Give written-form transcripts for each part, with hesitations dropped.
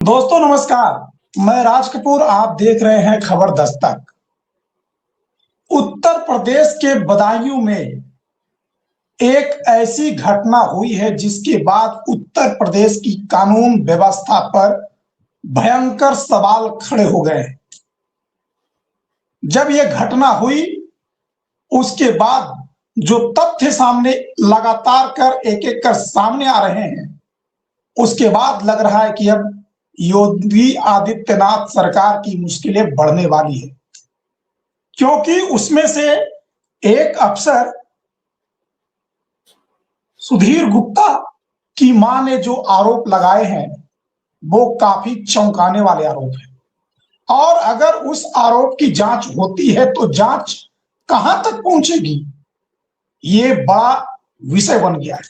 दोस्तों नमस्कार। मैं राज कपूर, आप देख रहे हैं खबर दस्तक। उत्तर प्रदेश के बदायूं में एक ऐसी घटना हुई है जिसके बाद उत्तर प्रदेश की कानून व्यवस्था पर भयंकर सवाल खड़े हो गए। जब यह घटना हुई उसके बाद जो तथ्य सामने लगातार कर एक एक कर सामने आ रहे हैं, उसके बाद लग रहा है कि अब योगी आदित्यनाथ सरकार की मुश्किलें बढ़ने वाली है, क्योंकि उसमें से एक अफसर सुधीर गुप्ता की मां ने जो आरोप लगाए हैं वो काफी चौंकाने वाले आरोप हैं। और अगर उस आरोप की जांच होती है तो जांच कहां तक पहुंचेगी, ये बड़ा विषय बन गया है।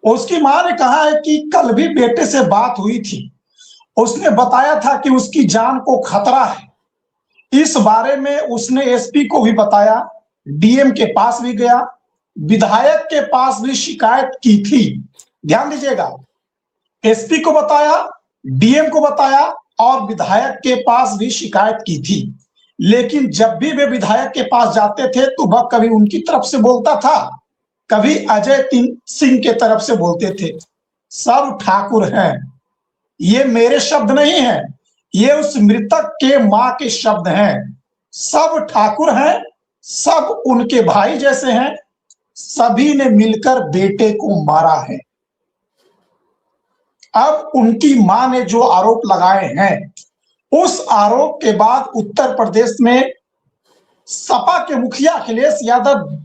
उसकी मां ने कहा है कि कल भी बेटे से बात हुई थी, उसने बताया था कि उसकी जान को खतरा है। इस बारे में उसने एसपी को भी बताया, डीएम के पास भी गया, विधायक के पास भी शिकायत की थी। ध्यान दीजिएगा, एसपी को बताया, डीएम को बताया और विधायक के पास भी शिकायत की थी। लेकिन जब भी वे विधायक के पास जाते थे तो वह कभी उनकी तरफ से बोलता था, कभी अजय सिंह के तरफ से बोलते थे। सब ठाकुर हैं, ये मेरे शब्द नहीं हैं, ये उस मृतक के मां के शब्द हैं। सब ठाकुर हैं, सब उनके भाई जैसे हैं, सभी ने मिलकर बेटे को मारा है। अब उनकी मां ने जो आरोप लगाए हैं, उस आरोप के बाद उत्तर प्रदेश में सपा के मुखिया अखिलेश यादव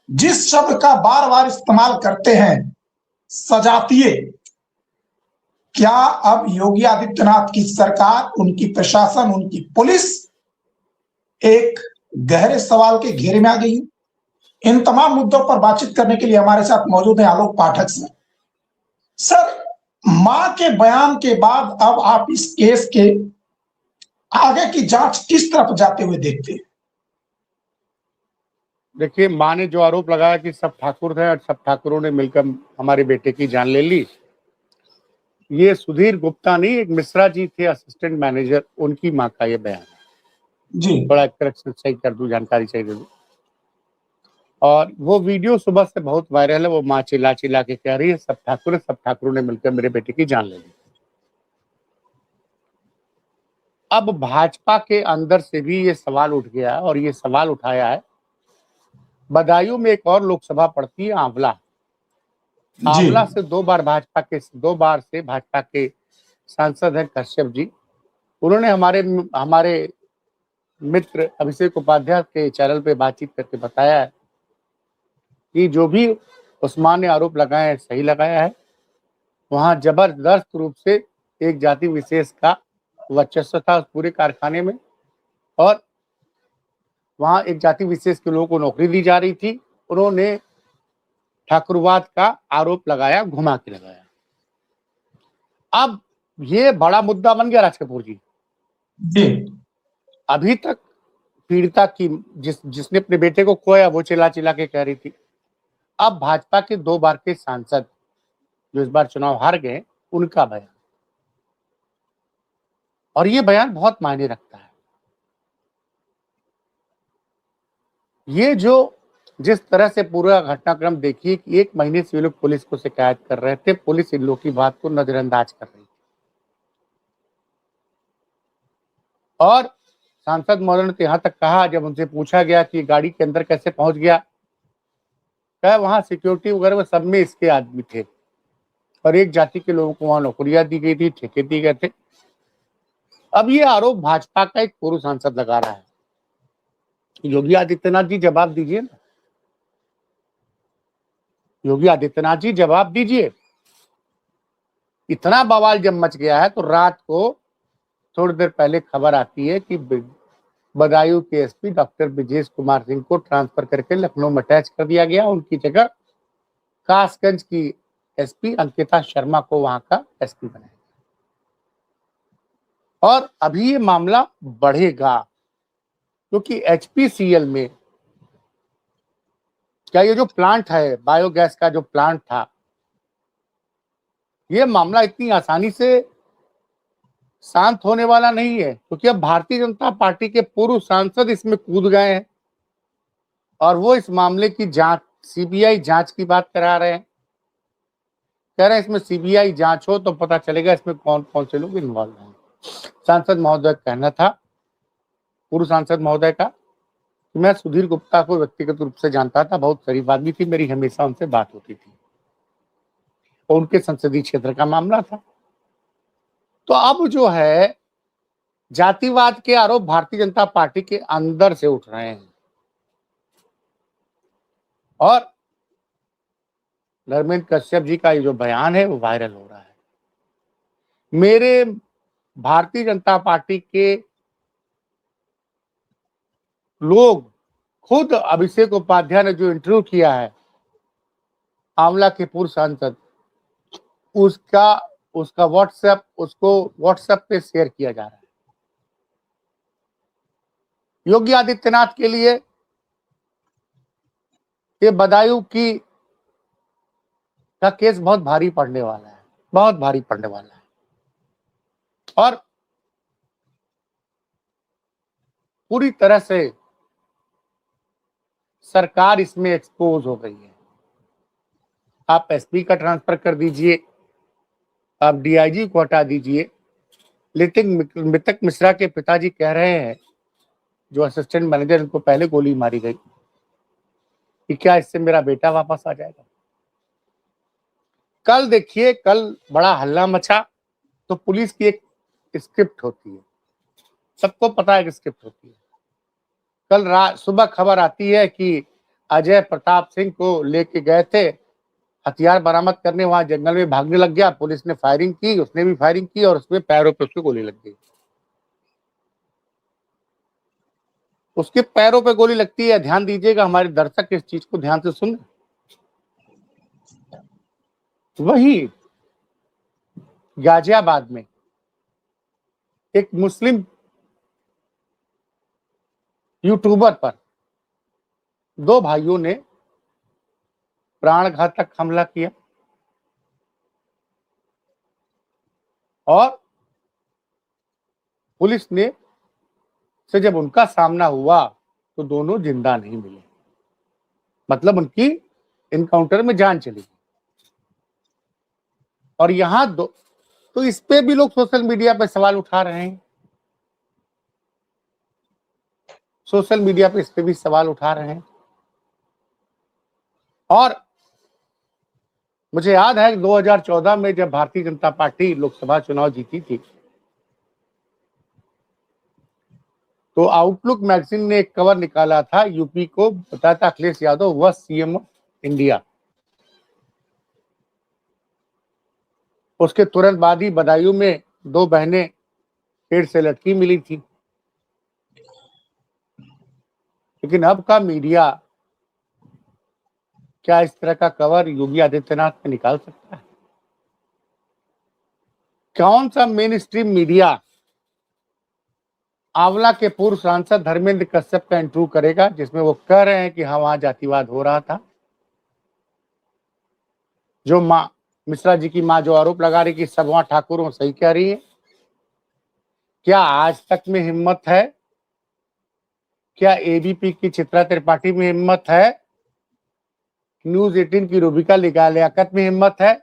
जिस शब्द का बार बार इस्तेमाल करते हैं, सजातीय, क्या अब योगी आदित्यनाथ की सरकार, उनकी प्रशासन, उनकी पुलिस एक गहरे सवाल के घेरे में आ गई। इन तमाम मुद्दों पर बातचीत करने के लिए हमारे साथ मौजूद हैं आलोक पाठक सर। मां के बयान के बाद अब आप इस केस के आगे की जांच किस तरफ जाते हुए देखते हैं? देखिए, मां ने जो आरोप लगाया कि सब ठाकुर थे और सब ठाकुरों ने मिलकर हमारे बेटे की जान ले ली, ये सुधीर गुप्ता नहीं, एक मिश्रा जी थे असिस्टेंट मैनेजर, उनकी मां का ये बयान है जी। थोड़ा करेक्शन सही कर दूं, जानकारी सही दे दूं। और वो वीडियो सुबह से बहुत वायरल है। वो मां चिल्ला चिल्ला के कह रही है सब ठाकुरों ने मिलकर मेरे बेटे की जान ले ली। अब भाजपा के अंदर से भी ये सवाल उठ गया और ये सवाल उठाया है। बदायूं में एक और लोकसभा पड़ती है, आंवला से दो बार से भाजपा के सांसद हैं कश्यप जी। उन्होंने हमारे मित्र अभिषेक उपाध्याय के चैनल पे बातचीत करके बताया है कि जो भी उस्मान ने आरोप लगाए हैं सही लगाया है। वहां जबरदस्त रूप से एक जाति विशेष का वर्चस्व था उस पूरे कारखाने में, और वहां एक जाति विशेष के लोगों को नौकरी दी जा रही थी। उन्होंने ठाकुरवाद का आरोप लगाया, घुमा के लगाया। अब ये बड़ा मुद्दा बन गया राज कपूर जी। अभी तक पीड़िता की जिसने अपने बेटे को खोया वो चिल्ला चिल्ला के कह रही थी। अब भाजपा के 2 बार के सांसद जो इस बार चुनाव हार गए, उनका बयान, और ये बयान बहुत मायने रखता है। ये जो जिस तरह से पूरा घटनाक्रम देखिए कि 1 महीने से ये लोग पुलिस को शिकायत कर रहे थे, पुलिस इन लोग की बात को नजरअंदाज कर रही थी। और सांसद महोदय ने तो यहाँ तक कहा, जब उनसे पूछा गया कि गाड़ी के अंदर कैसे पहुंच गया, कहा वहां सिक्योरिटी वगैरह में सब में इसके आदमी थे और एक जाति के लोगों को वहां नौकरियां दी गई थी, ठेके दिए गए थे। अब ये आरोप भाजपा का एक पूर्व सांसद लगा रहा है। योगी आदित्यनाथ जी जवाब दीजिए ना, योगी आदित्यनाथ जी जवाब दीजिए। इतना बवाल जब मच गया है तो रात को थोड़ी देर पहले खबर आती है कि बदायूं के एसपी डॉक्टर ब्रजेश कुमार सिंह को ट्रांसफर करके लखनऊ में अटैच कर दिया गया। उनकी जगह कासगंज की एसपी अंकिता शर्मा को वहां का एसपी बनाया। और अभी ये मामला बढ़ेगा क्योंकि एचपीसीएल में क्या ये जो प्लांट है, बायोगैस का जो प्लांट था, ये मामला इतनी आसानी से शांत होने वाला नहीं है, क्योंकि अब भारतीय जनता पार्टी के पूर्व सांसद इसमें कूद गए हैं और वो इस मामले की जांच, सीबीआई जांच की बात करा रहे हैं। कह रहे हैं इसमें सीबीआई जांच हो तो पता चलेगा इसमें कौन कौन से लोग इन्वॉल्व हैं। सांसद महोदय का कहना था, पूर्व सांसद महोदय का, कि मैं सुधीर गुप्ता को व्यक्तिगत रूप से जानता था, बहुत करीब आदमी थी, मेरी हमेशा उनसे बात होती थी और उनके संसदीय क्षेत्र का मामला था। तो अब जो है जातिवाद के आरोप भारतीय जनता पार्टी के अंदर से उठ रहे हैं और धर्मेंद्र कश्यप जी का ये जो बयान है वो वायरल हो रहा है। मेरे भारतीय जनता पार्टी के लोग, खुद अभिषेक उपाध्याय ने जो इंटरव्यू किया है आंवला के पूर्व सांसद, उसका व्हाट्सएप पे शेयर किया जा रहा है। योगी आदित्यनाथ के लिए ये बदायूं का केस बहुत भारी पड़ने वाला है, बहुत भारी पड़ने वाला है और पूरी तरह से सरकार इसमें एक्सपोज हो गई है। आप एसपी का ट्रांसफर कर दीजिए, आप डीआईजी को हटा दीजिए, लेकिन मृतक मिश्रा के पिताजी कह रहे हैं, जो असिस्टेंट मैनेजर, उनको पहले गोली मारी गई, कि क्या इससे मेरा बेटा वापस आ जाएगा। कल देखिए, कल बड़ा हल्ला मचा। तो पुलिस की एक स्क्रिप्ट होती है, सबको पता है कि स्क्रिप्ट होती है। कल सुबह खबर आती है कि अजय प्रताप सिंह को लेके गए थे, हथियार बरामद करने, वहां जंगल में भागने लग गया, पुलिस ने फायरिंग की, उसने भी फायरिंग की और उसमें पैरों पे उसकी गोली लग गई। उसके पैरों पे गोली लगती है। ध्यान दीजिएगा, हमारे दर्शक इस चीज को ध्यान से सुन। वही गाजियाबाद में एक मुस्लिम यूट्यूबर पर दो भाइयों ने प्राण घातक हमला किया और पुलिस ने से जब उनका सामना हुआ तो दोनों जिंदा नहीं मिले, मतलब उनकी इनकाउंटर में जान चली गई। और यहां तो इस पे भी लोग सोशल मीडिया पे सवाल उठा रहे हैं, सोशल मीडिया पे इस पे भी सवाल उठा रहे हैं। और मुझे याद है 2014 में जब भारतीय जनता पार्टी लोकसभा चुनाव जीती थी, तो आउटलुक मैगजीन ने एक कवर निकाला था, यूपी को बताया था अखिलेश यादव वह सीएम ऑफ इंडिया। उसके तुरंत बाद ही बदायूं में दो बहनें पेड़ से लटकी मिली थी। लेकिन अब का मीडिया क्या इस तरह का कवर योगी आदित्यनाथ में निकाल सकता है? कौन सा मेन स्ट्रीम मीडिया आंवला के पूर्व सांसद धर्मेंद्र कश्यप का इंटरव्यू करेगा जिसमें वो कह रहे हैं कि हाँ वहां जातिवाद हो रहा था? जो माँ मिश्रा जी की माँ जो आरोप लगा रही कि सब वहां ठाकुर वो सही कह रही है, क्या आज तक में हिम्मत है? क्या एबीपी की चित्रा त्रिपाठी में हिम्मत है? न्यूज 18 की रूबिका लियाकत में हिम्मत है?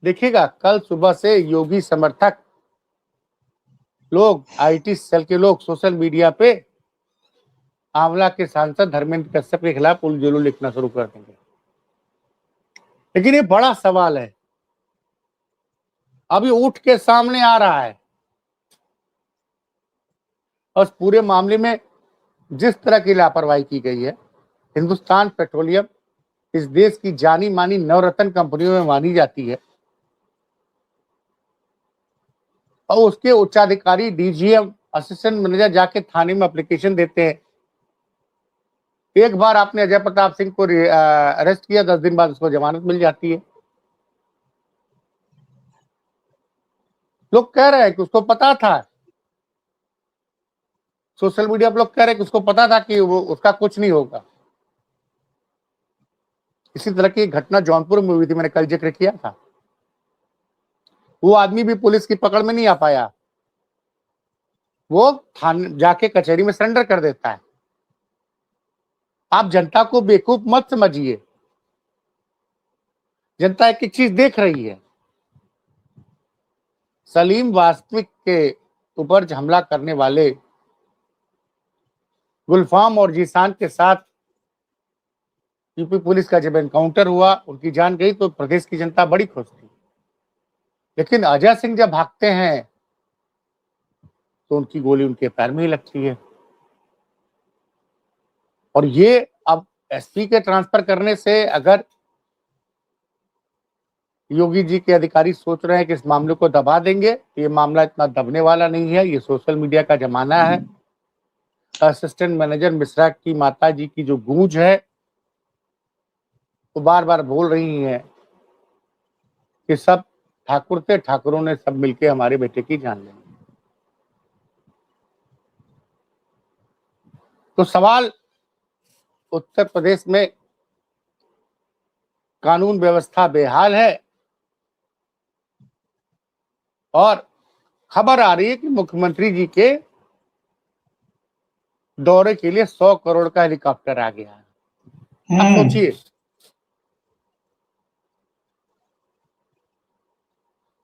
देखिएगा, कल सुबह से योगी समर्थक लोग, आईटी सेल के लोग सोशल मीडिया पे आंवला के सांसद धर्मेंद्र कश्यप के खिलाफ उलझुल लिखना शुरू कर देंगे। लेकिन ये बड़ा सवाल है, अभी उठ के सामने आ रहा है और इस पूरे मामले में जिस तरह की लापरवाही की गई है। हिंदुस्तान पेट्रोलियम इस देश की जानी मानी नवरत्न कंपनियों में मानी जाती है और उसके उच्चाधिकारी डीजीएम, असिस्टेंट मैनेजर जाके थाने में एप्लीकेशन देते हैं। एक बार आपने अजय प्रताप सिंह को अरेस्ट किया, 10 दिन बाद उसको जमानत मिल जाती है। लोग कह रहे हैं कि उसको पता था, सोशल मीडिया पर लोग कह रहे हैं कि उसको पता था कि वो उसका कुछ नहीं होगा। इसी तरह की घटना जौनपुर में हुई थी, मैंने कल जिक्र किया था। वो आदमी भी पुलिस की पकड़ में नहीं आ पाया, वो थाने जाके कचहरी में सरेंडर कर देता है। आप जनता को बेवकूफ मत समझिए, जनता एक एक चीज देख रही है। सलीम वास्तविक के ऊपर हमला करने वाले गुलफाम और जीशान के साथ यूपी पुलिस का जब एनकाउंटर हुआ, उनकी जान गई तो प्रदेश की जनता बड़ी खुश थी। लेकिन अजय सिंह जब भागते हैं तो उनकी गोली उनके पैर में ही लगती है। और ये अब एसपी के ट्रांसफर करने से अगर योगी जी के अधिकारी सोच रहे हैं कि इस मामले को दबा देंगे, तो ये मामला इतना दबने वाला नहीं है। ये सोशल मीडिया का जमाना है। असिस्टेंट मैनेजर मिश्रा की माता जी की जो गूंज है, वो बार बार बोल रही हैं कि सब ठाकुर थे, ठाकुरों ने सब मिलके हमारे बेटे की जान ली। तो सवाल उत्तर प्रदेश में कानून व्यवस्था बेहाल है और खबर आ रही है कि मुख्यमंत्री जी के दौरे के लिए 100 करोड़ का हेलीकॉप्टर आ गया है। अब सोचिए,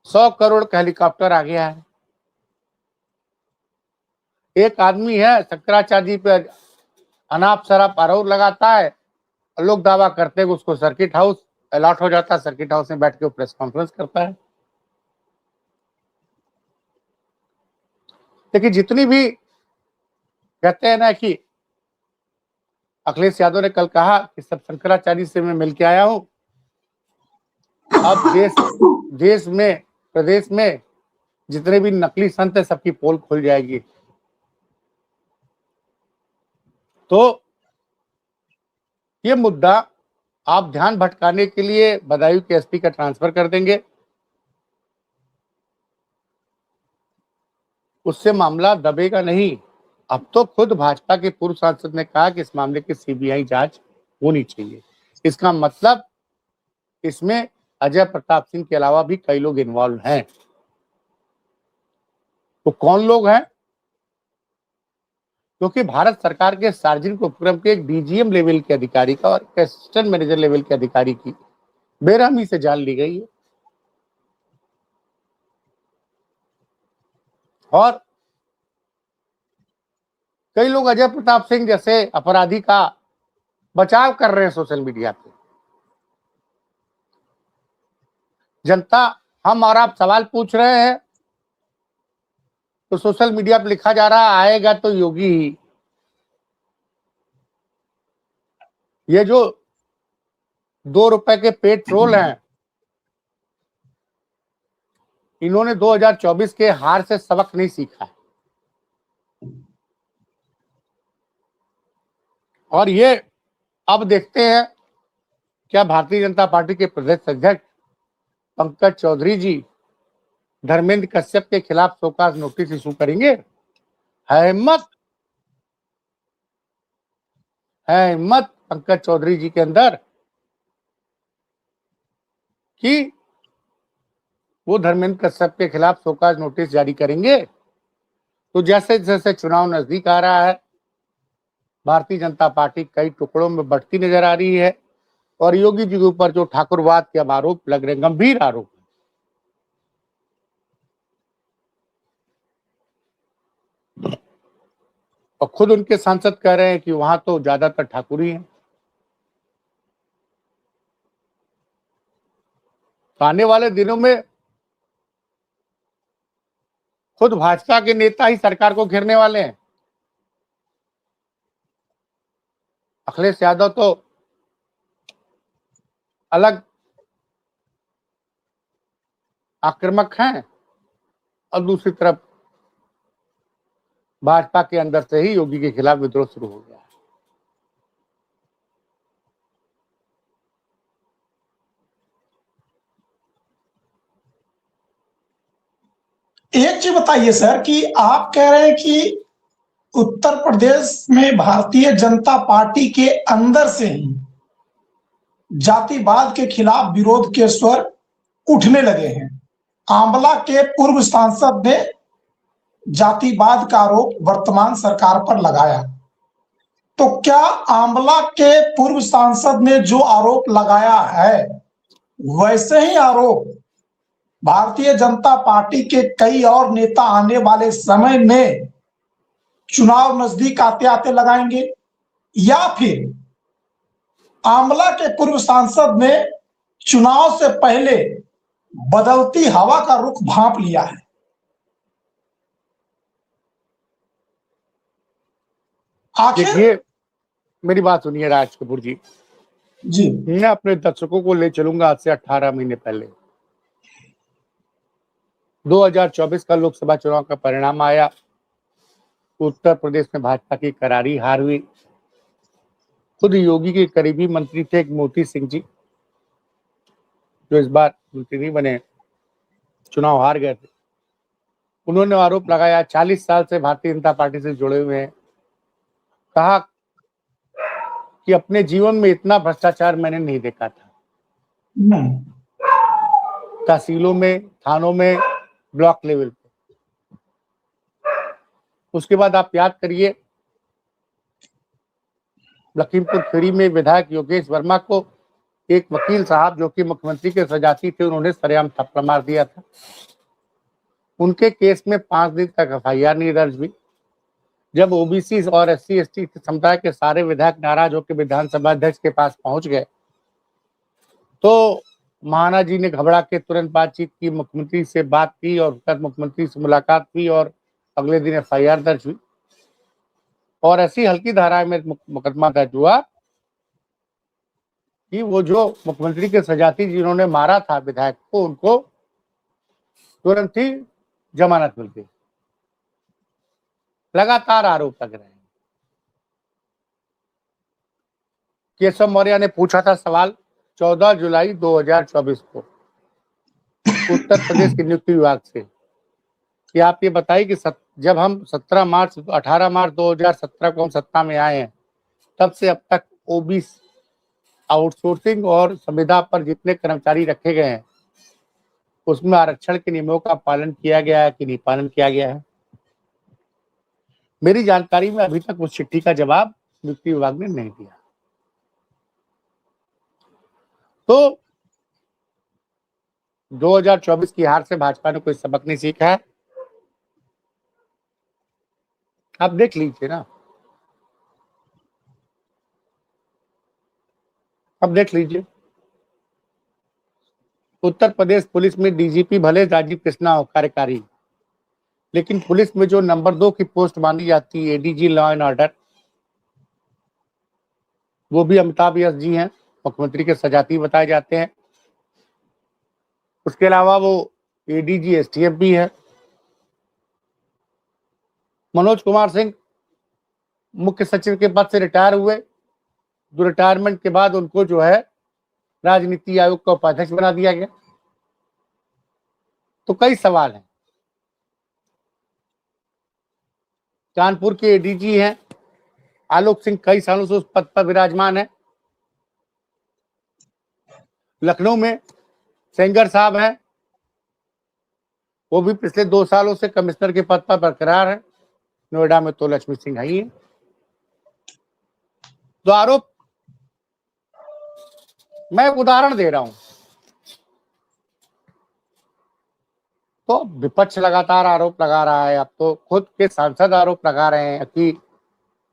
100 करोड़ का हेलीकॉप्टर आ गया है। एक आदमी है शंकराचार्य जी पे अनाप शराब आरोप लगाता है और लोग दावा करते हैं कि उसको सर्किट हाउस अलॉट हो जाता है, सर्किट हाउस में बैठ के प्रेस कॉन्फ्रेंस करता है। लेकिन जितनी भी कहते हैं ना कि अखिलेश यादव ने कल कहा कि सब शंकराचार्य से मैं मिलके आया हूं, अब देश में प्रदेश में जितने भी नकली संत है सबकी पोल खुल जाएगी। तो ये मुद्दा आप ध्यान भटकाने के लिए बदायूं के एसपी का ट्रांसफर कर देंगे, उससे मामला दबेगा नहीं। अब तो खुद भाजपा के पूर्व सांसद ने कहा कि इस मामले की सीबीआई जांच होनी चाहिए। इसका मतलब इसमें अजय प्रताप सिंह के अलावा भी कई लोग इन्वॉल्व हैं। तो कौन लोग हैं? क्योंकि भारत सरकार के सार्वजनिक उपक्रम के एक डीजीएम लेवल के अधिकारी का और एक असिस्टेंट मैनेजर लेवल के अधिकारी की बेरहमी से जान ली गई है। और कई लोग अजय प्रताप सिंह जैसे अपराधी का बचाव कर रहे हैं सोशल मीडिया पे। जनता हम और आप सवाल पूछ रहे हैं तो सोशल मीडिया पे लिखा जा रहा है आएगा तो योगी ही। ये जो 2 रुपए के पेट्रोल हैं, इन्होंने 2024 के हार से सबक नहीं सीखा है। और ये अब देखते हैं क्या भारतीय जनता पार्टी के प्रदेश अध्यक्ष पंकज चौधरी जी धर्मेंद्र कश्यप के खिलाफ शोकाज नोटिस इशू करेंगे। है हिम्मत पंकज चौधरी जी के अंदर कि वो धर्मेंद्र कश्यप के खिलाफ शोकाज नोटिस जारी करेंगे। तो जैसे जैसे चुनाव नजदीक आ रहा है, भारतीय जनता पार्टी कई टुकड़ों में बढ़ती नजर आ रही है और योगी जी के ऊपर जो ठाकुरवाद के अब आरोप लग रहे हैं, गंभीर आरोप, और खुद उनके सांसद कह रहे हैं कि वहां तो ज्यादातर ठाकुर ही हैं। तो आने वाले दिनों में खुद भाजपा के नेता ही सरकार को घेरने वाले हैं। अखिलेश यादव तो अलग आक्रामक हैं और दूसरी तरफ भाजपा के अंदर से ही योगी के खिलाफ विद्रोह शुरू हो गया है। एक चीज बताइए सर कि आप कह रहे हैं कि उत्तर प्रदेश में भारतीय जनता पार्टी के अंदर से ही जातिवाद के खिलाफ विरोध के स्वर उठने लगे हैं। आंवला के पूर्व सांसद ने जातिवाद का आरोप वर्तमान सरकार पर लगाया। तो क्या आंवला के पूर्व सांसद ने जो आरोप लगाया है वैसे ही आरोप भारतीय जनता पार्टी के कई और नेता आने वाले समय में चुनाव नजदीक आते आते लगाएंगे, या फिर आंवला के पूर्व सांसद ने चुनाव से पहले बदलती हवा का रुख भांप लिया है? आखिर देखिए, मेरी बात सुनिए राज कपूर जी। जी, मैं अपने दर्शकों को ले चलूंगा आज से 18 महीने पहले। 2024 का लोकसभा चुनाव का परिणाम आया। उत्तर प्रदेश में भाजपा की करारी हार हुई। खुद योगी के करीबी मंत्री थे एक मोती सिंह जी, जो इस बार मंत्री नहीं बने, चुनाव हार गए थे। उन्होंने आरोप लगाया 40 साल से भारतीय जनता पार्टी से जुड़े हुए हैं। कहा कि अपने जीवन में इतना भ्रष्टाचार मैंने नहीं देखा था। तहसीलों में, थानों में, ब्लॉक लेवल पे। उसके बाद आप याद करिए, लखीमपुर खीरी में विधायक योगेश वर्मा को एक वकील साहब जो कि मुख्यमंत्री के सजाती थे, उन्होंने सरेआम थप्पड़ मार दिया था। उनके केस में 5 दिन तक FIR नहीं दर्ज हुई। जब ओबीसी और SC/ST समुदाय के सारे विधायक नाराज होकर विधानसभा अध्यक्ष के पास पहुंच गए, तो महाना जी ने घबरा के तुरंत बातचीत की, मुख्यमंत्री से बात की और मुख्यमंत्री से मुलाकात हुई और अगले दिन FIR दर्ज हुई और ऐसी हल्की धारा में मुकदमा दर्ज हुआ कि वो जो मुख्यमंत्री के सजाती जिन्होंने मारा था विधायक को, उनको तुरंत ही जमानत मिल गई। लगातार आरोप लग रहे हैं। केशव मौर्य ने पूछा था सवाल 14 जुलाई 2024 को उत्तर प्रदेश के नियुक्ति विभाग से कि आप ये बताइए कि जब हम 18 मार्च 2017 को हम सत्ता में आए हैं, तब से अब तक ओबीसी आउटसोर्सिंग और संविदा पर जितने कर्मचारी रखे गए हैं, उसमें आरक्षण के नियमों का पालन किया गया है कि नहीं पालन किया गया है? मेरी जानकारी में अभी तक उस चिट्ठी का जवाब नियुक्ति विभाग ने नहीं दिया। तो 2024 की हार से भाजपा ने कोई सबक नहीं सीखा है। आप देख लीजिए ना, अब देख लीजिए, उत्तर प्रदेश पुलिस में DGP भले राजीव कृष्णा हो कार्यकारी, लेकिन पुलिस में जो नंबर 2 की पोस्ट मानी जाती है ADG लॉ एंड ऑर्डर, वो भी अमिताभ यश जी हैं, मुख्यमंत्री के सजाती बताए जाते हैं। उसके अलावा वो ADG STF भी है। मनोज कुमार सिंह मुख्य सचिव के पद से रिटायर हुए, जो रिटायरमेंट के बाद उनको जो है राजनीति आयोग का उपाध्यक्ष बना दिया गया। तो कई सवाल हैं। कानपुर के ADG हैं आलोक सिंह, कई सालों से उस पद पर विराजमान है। लखनऊ में सेंगर साहब हैं, वो भी पिछले 2 सालों से कमिश्नर के पद पर बरकरार है। नोएडा में तो लक्ष्मी सिंह ही है। तो आरोप, मैं उदाहरण दे रहा हूं। तो विपक्ष लगातार आरोप लगा रहा है। अब तो खुद के सांसद आरोप लगा रहे हैं कि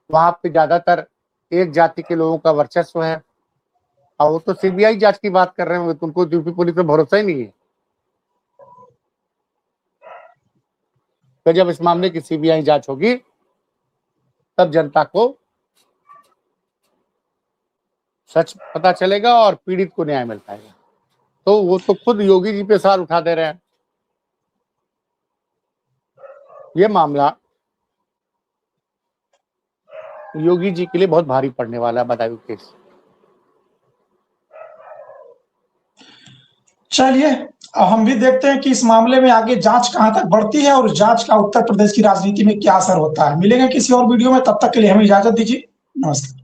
वहां पे ज्यादातर एक जाति के लोगों का वर्चस्व है, और वो तो CBI जांच की बात कर रहे हैं। उनको यूपी पुलिस पे भरोसा ही नहीं है। तो जब इस मामले की CBI जांच होगी, तब जनता को सच पता चलेगा और पीड़ित को न्याय मिल पाएगा। तो वो तो खुद योगी जी पे सवाल उठा दे रहे हैं। ये मामला योगी जी के लिए बहुत भारी पड़ने वाला है, बदायूं केस। चलिए हम भी देखते हैं कि इस मामले में आगे जांच कहां तक बढ़ती है और जांच का उत्तर प्रदेश की राजनीति में क्या असर होता है। मिलेंगे किसी और वीडियो में, तब तक के लिए हमें इजाजत दीजिए। नमस्कार।